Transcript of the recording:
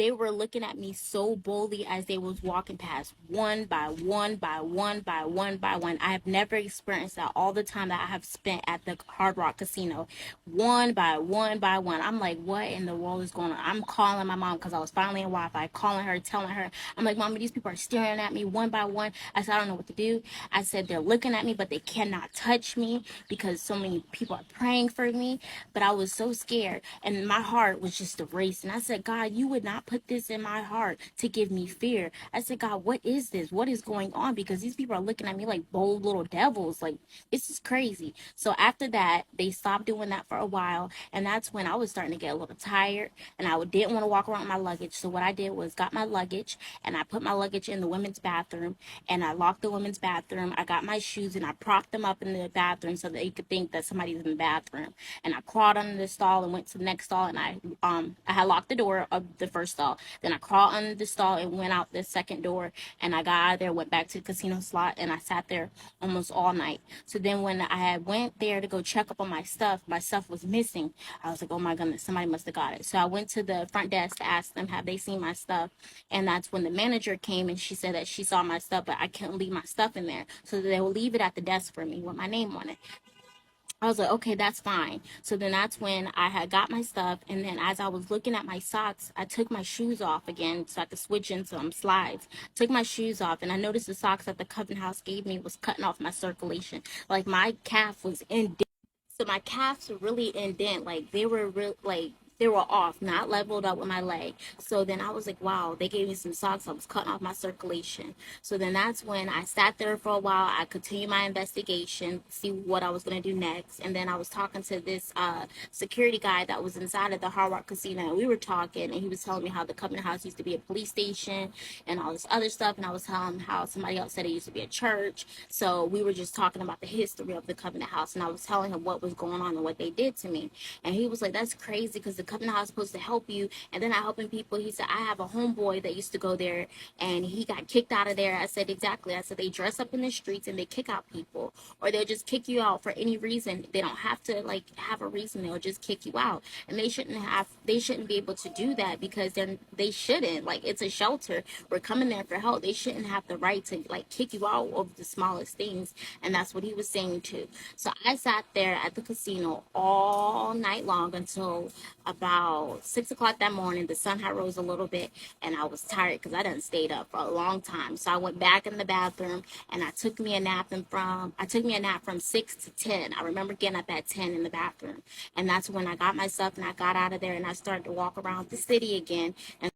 they were looking at me so boldly as they was walking past, one by one by one by one by one. I have never experienced that all the time that I have spent at the Hard Rock Casino, one by one by one. I'm like, what in the world is going on? I'm calling my mom because I was finally in Wi-Fi, calling her, telling her, I'm like, Mommy, these people are staring at me one by one. I said, I don't know what to do. I said, they're looking at me, but they cannot touch me because so many people are praying for me. But I was so scared, and my heart was just a race. And I said, God, you would not put this in my heart to give me fear. I said, God, what is this? What is going on? Because these people are looking at me like bold little devils. Like, this is crazy. So after that, they stopped doing that for a while, and that's when I was starting to get a little tired, and I didn't want to walk around with my luggage. So what I did was got my luggage, and I put my luggage in the women's bathroom, and I locked the women's bathroom. I got my shoes, and I propped them up in the bathroom so that you could think that somebody's in the bathroom. And I crawled under the stall and went to the next stall, and I had locked the door of the first stall. Then I crawled under the stall and went out the second door, and I got out of there, went back to the casino slot, and I sat there almost all night. So then when I had went there to go check up on my stuff was missing. I was like, oh my goodness, somebody must have got it. So I went to the front desk to ask them, have they seen my stuff? And that's when the manager came, and she said that she saw my stuff, but I couldn't leave my stuff in there. So they will leave it at the desk for me with my name on it. I was like, okay, that's fine. So then that's when I had got my stuff. And then as I was looking at my socks, I took my shoes off again so I could switch into some slides. Took my shoes off, and I noticed the socks that the Covenant House gave me was cutting off my circulation. Like, my calf was in. So my calves were really indent, like they were real, like they were off, not leveled up with my leg. So then I was like, wow, they gave me some socks. I was cutting off my circulation. So then that's when I sat there for a while. I continued my investigation, see what I was gonna do next. And then I was talking to this security guy that was inside of the Hard Rock Casino, and we were talking, and he was telling me how the Covenant House used to be a police station and all this other stuff. And I was telling him how somebody else said it used to be a church. So we were just talking about the history of the Covenant House, and I was telling him what was going on and what they did to me. And he was like, that's crazy, because the Covenant House is supposed to help you, and then I helping people. He said, I have a homeboy that used to go there, and he got kicked out of there. I said, exactly. I said, they dress up in the streets and they kick out people, or they'll just kick you out for any reason. They don't have to like have a reason. They'll just kick you out, and they shouldn't be able to do that, because they shouldn't. Like, it's a shelter. We're coming there for help. They shouldn't have the right to like kick you out over the smallest things. And that's what he was saying too. So I sat there at the casino all night long until about 6 o'clock that morning. The sun had rose a little bit, and I was tired because I done stayed up for a long time. So I went back in the bathroom, and I took me a nap from 6 to 10. I remember getting up at 10 in the bathroom, and that's when I got myself and I got out of there, and I started to walk around the city again. And